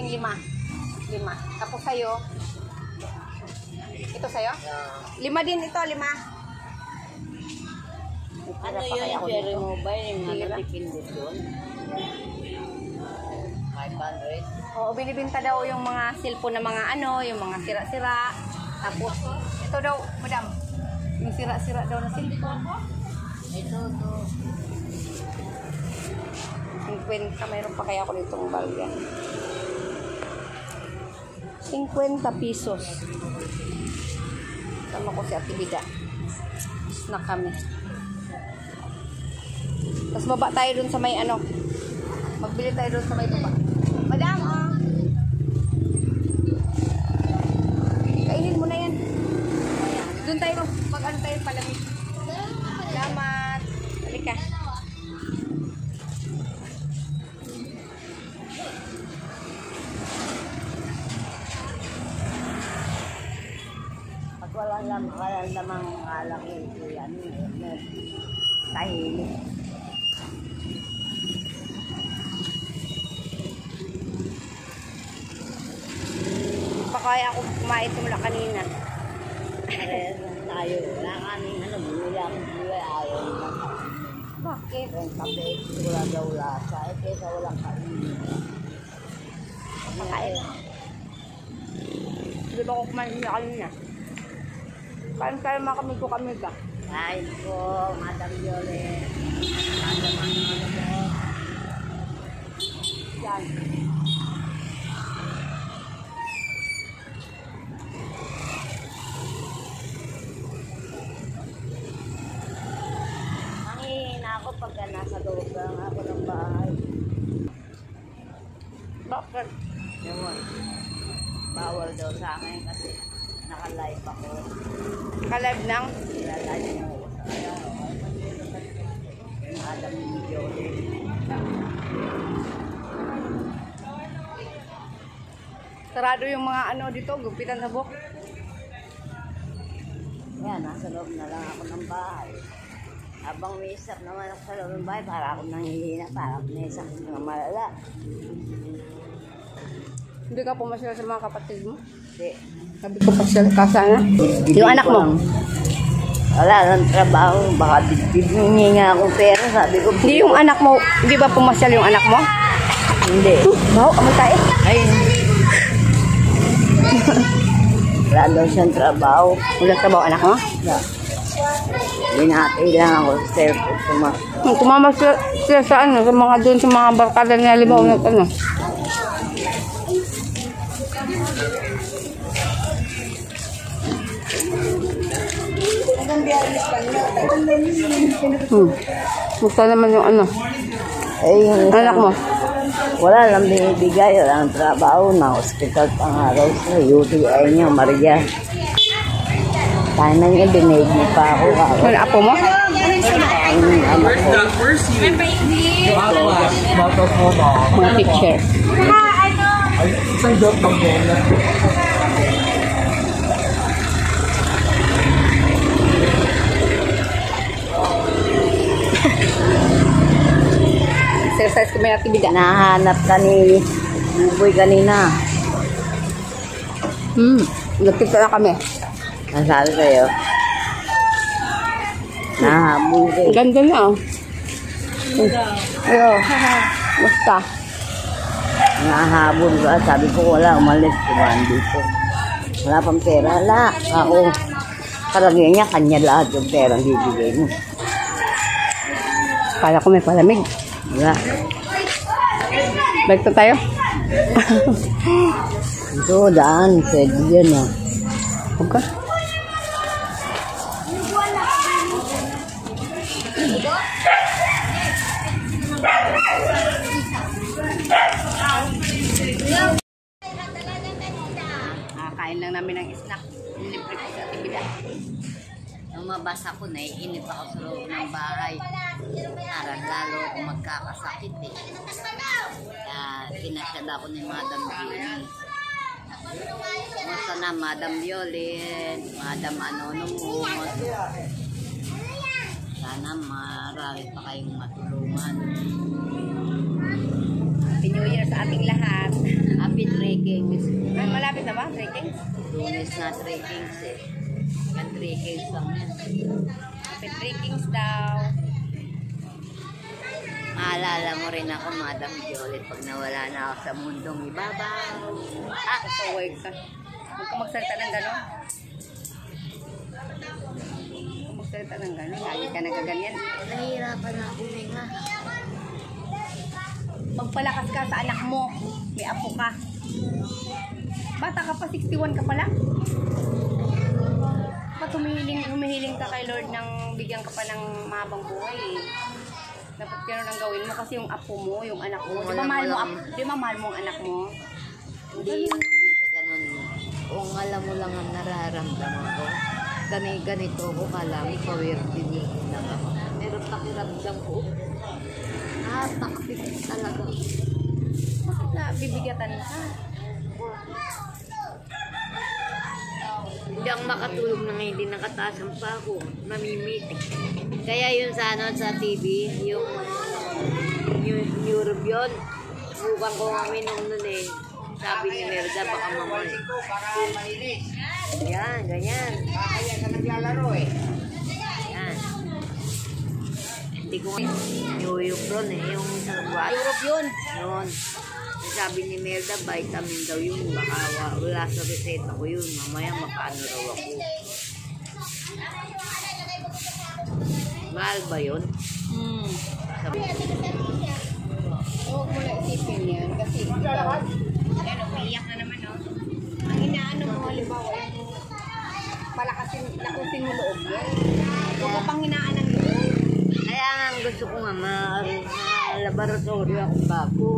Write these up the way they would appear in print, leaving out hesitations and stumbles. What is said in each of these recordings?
5. 5. Tapos sa'yo. Ito sa'yo? 5 din ito, 5. Ano yun yung Cherry Mobile? Yung natipin din doon? 500? Oo, binibinta daw yung mga cellphone na mga ano, yung mga sira-sira. Tapos, ito daw, madam, yung sira-sira daw na cellphone. Ito, to. 50, mayroon pa kaya ako ditong balya. 50 pesos. Tama ko si Ate Bida. Snack kami. Tapos baba tayo dun sa may ano. Magbili tayo dun sa may baba. Madam, kainin mo na yan. Dun tayo. Pag ano tayo palamig. Salamat. Halika. Pag wala namang alak ito yan. Tahimik. Pa kaya ako kumain mula kanina. Tayo. Wala kami, bumili akong gulay. Ayaw na. Bakit? Yung kape, wala daw lasa. Kesa walang kainin. Makain. Hindi ba ako kumain mula kanina? Kain kami ba? Kain po, Madam Violet. Madam ano po. Yan. Mangihina ako pagka nasa loob lang ako ng bahay. Bakit? Ewan. Bawal daw sa akin kasi naka-live ako. Ka-live lang? Naka-live mo. Madam Violet. Sarado yung mga ano dito, gupitan sa buhok. Yan, nasa loob na lang ako ng bahay. Habang may isap naman ako sa loob ng bahay, para ako nanghihina, para ako may isap ng malala. Hindi ka pumasyal sa mga kapatid mo? Hindi. Sabi ko pasyal ka sana. Yung anak mo? Wala lang trabaho, baka bibigyan nga akong pera, sabi ko. Hindi yung anak mo, hindi ba pumasyal yung anak mo? Hindi. Baho, amoy tayo. Ay. Wala daw siyang trabaho. Wala trabaho anak mo? Wala. Binati lang ako sa cellphone. Tumama sila sa ano, sa mga doon, sa mga barkada na libaw na ano. Bukta naman yung ano. Eh, yung Anak mo? wala lang binibigay, wala ang trabaho, na hospital pang araw sa UTI niya, Maria. Sana niya, binigay niya pa ako. Ano, apo mo? Ang anak ko. Mga picture. Isang joke lang po. Exercise ko may aktibidad. Nahanap ka ni Buboy kanina. Nagkita na kami. Ang sabi sa'yo, nahabol ka eh. Ganda na oh. Ayo. Basta. Nahabol ka. Sabi ko wala, umalis. Kumahan dito. Wala pang pera. Wala. Ako. Karamihan niya, kanya lahat yung pera ang bibigay mo. Kala ko may palamig. Wala. Balik na tayo. Ito, daan. Pwede yan ah. Huwag ka. Kain lang namin ng snack. Libre ko sa tibida. Nung mabasa ko, naiinip ako sa loob ng bahay. Parang lalo ako magkakasakit eh. Kaya pinasyad ako ni Madam Jenny. Kumusta na Madam Violet, Madam Anonymous. Sana marami pa kayong matulungan. Happy New Year sa ating lahat. Happy Kings. Ay, malapit na ba? 3 Kings? Lunes na 3 Kings eh. Yan 3 Kings lang yan. Malapit 3 Kings daw. Maalala mo rin ako, Madam Jolie, pag nawala na ako sa mundong ibabaw. Sa work ka. Huwag ka magsalita ng gano'n. Huwag ka magsalita ng gano'n. Lagi ka nagaganyan. Nahihirapan na ako nga. Magpalakas ka sa anak mo. May apo ka. Bata ka pa, 61 ka pala. Ba't humihiling ka kay Lord ng bigyan ka pa ng mahabang buhay eh. Dapat gano'n ang gawin mo kasi yung apo mo, yung anak mo. Di ba mahal mo ang anak mo? Hindi sa ganun. Kung alam mo lang ang nararamdaman ko, ganito ko kalami, pawerte lang ako. Pero pakiramdam ko, napakapit talaga. Bakit na bibigatan ka? Hindi ako makatulog nang hindi nakataas ang pa ako. Namimitik. Kaya yun sa sa TV, yung Europe yun. Bukan ko kami nung nun eh. Sabi ni Merda, baka mamay. Yan, ganyan. Kaya ka naglalaro eh. Yan. Hindi ko New York ron eh. Yung sa buwan. Europe yun. Yun. Sabi ni Merda, vitamin daw yun. Baka wala sa reseta ko yun. Mamaya makaano raw ako. Mahal ba yun? Sabi, Huwag mo na isipin yan kasi ikaw, yan, umiiyak na naman, no? Ang inaano mo, halimbawa, yung palakasin, lakusin mo loob mo. Huwag ka pang hinaan ng loob. kaya nga gusto ko nga laboratorio ako bago.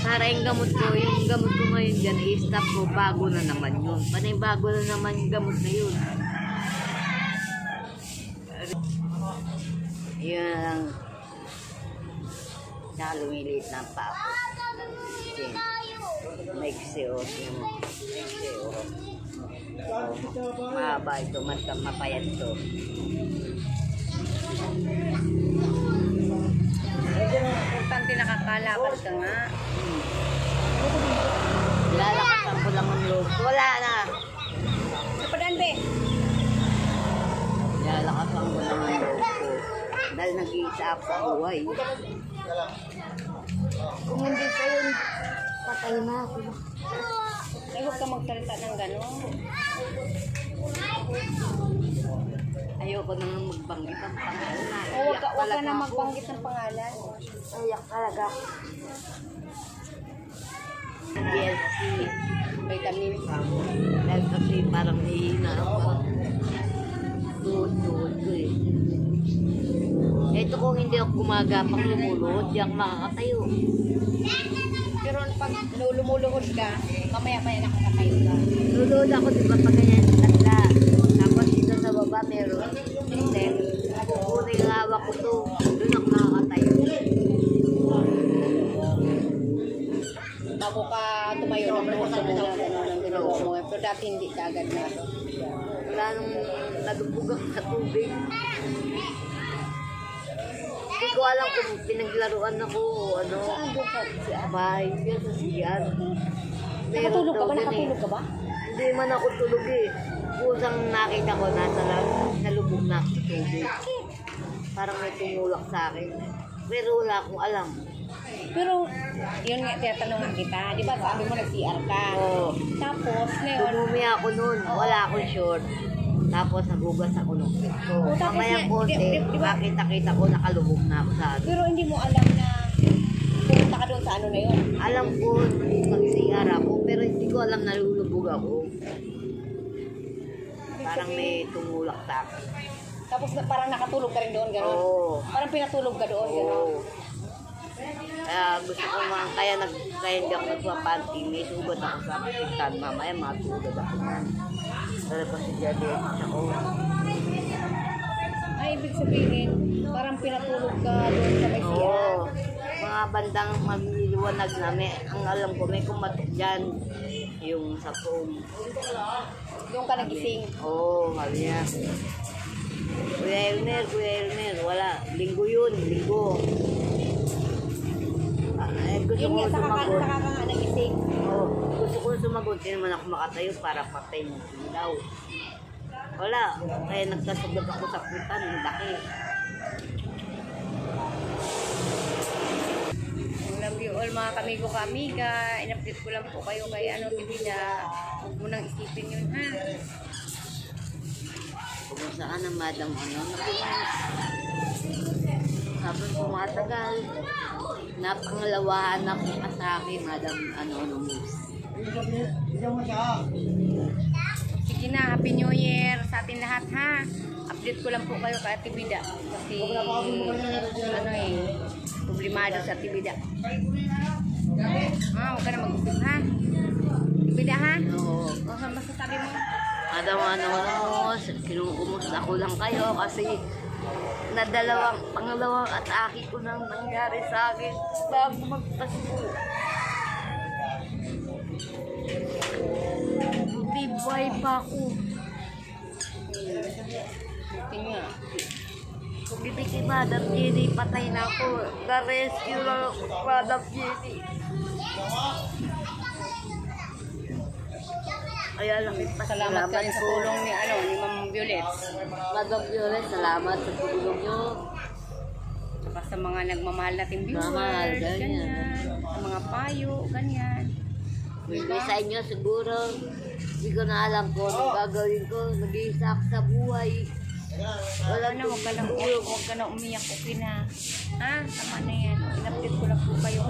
Para yung gamot ko ngayon dyan, i-stop ko, bago na naman yun. Panay bago na naman yung gamot na yun. Yun lang. Saka lumiliit na pa ako. Maiksi o. Maiksi o. Mahaba ito, mapayat to. Importante nakakalakad ka nga. Lalakasan ko lang ang loob. Wala na. Napadaan, be? Lalakasan ko lang ang loob ko. Dahil nag-iisa ako sa buhay. Kung hindi pa yun, patay na ako. Ay, huwag ka magsalita ng gano'n. Ayoko nang magbanggit ang pangalan. O, huwag ka na magbanggit ng pangalan. Ayak talaga. DLC. Vitamin. Dahil kasi parang nihina ako. Tuhod ko eh. Ito kung hindi ako gumagapang lumulod, di ako makakatayo. Pero pag lumuluhod ka, mamaya-maya nakakatayo ka. Lulod ako, di ba, pag ganyan tanda. Tapos dito sa baba, meron. Then, kung hawak ko to, doon ako nakakatayo. Bago ka tumayo ng luhod sa muna, gano'n ang ginagawa mo. Pero dati hindi ka agad na. Wala nung nadubog ako sa tubig. Hindi ko alam kung pinaglaruan ako o ano. Saan doon ka? Bahay yun sa siyan. Nakatulog ka ba? Nakatulog ka ba? Hindi man ako tulog eh. Kusang nakita ko nasa lubog na ako sa tubig. Parang may tumulak sa akin. Pero wala akong alam. Pero, yun nga, tinatanong nga kita. Di ba sabi mo nag-CR ka? Oo. Tapos, ngayon, Dumumi ako nun. Wala akong short. Tapos nagugas ako ng pit ko. Oo, tapos Mamayang nga, konti, di ba- makita-kita ko nakalubog na ako sa ano. pero hindi mo alam na pumunta ka doon sa ano na yun. Alam ko, nag-CR ako, pero hindi ko alam nalulubog ako. Parang may tumulak sa akin. Tapos parang nakatulog ka rin doon, gano'n. Oo. Parang pinatulog ka doon, gano'n. Oo. Kaya gusto ko mga, kaya hindi ako nagpapanty, may sugat ako sa pitan, mamaya matulog ako na. Dahil pa si diabetes ako. Ay, ibig sabihin, parang pinatulog ka doon sa may CR. Oo. Mga bandang magliliwanag namin, ang alam ko may kumatok dyan, yung sa phone. Doon ka nagising. Oo, sabi niya. Kuya Elmer, wala. Linggo yun, linggo. Gusto Yun ko nga, saka ka sumagot. nga nagising. sisig. Oh, gusto ko sumagot, hindi naman ako makatayo para patay mo daw. Wala, kaya nagkasagad ako sa putan, ang laki. Love you all mga kamigo kamiga. In-update ko lang po kayo kay Tibida. Huwag mo nang isipin yun ha. Kumusta ka na, madam, habang tumatagal, napangalawahan ako pa sa akin, madam, Mus. Sige na, Happy New Year sa atin lahat ha. Update ko lang po kayo kay Tibida. Kasi problemado sa Tibida. Huwag ka na mag-usap ha. Tibida ha? Oo. O saan masasabi mo? Madam, Mus, kinukumusta ko lang kayo kasi pangalawang atake ko nang nangyari sa akin bago magpasko. Buhay pa ako. Buti nga. Kung hindi si Madam Jenny, patay na ako. Na-rescue lang ako, Madam Jenny. Kaya laki pa. Salamat ka rin sa tulong ni Ma'am Violet. Madam Violet, salamat sa tulong nyo. Saka sa mga nagmamahal natin viewers, Mahal, ganyan. ganyan. Sa mga payo, ganyan. Hindi sa inyo siguro. Hindi ko na alam kung anong gagawin ko. Nag-iisa ako sa buhay. Wala na, huwag ka na umiyak, okay na. Ha? Tama na yan. In-update ko lang po kayo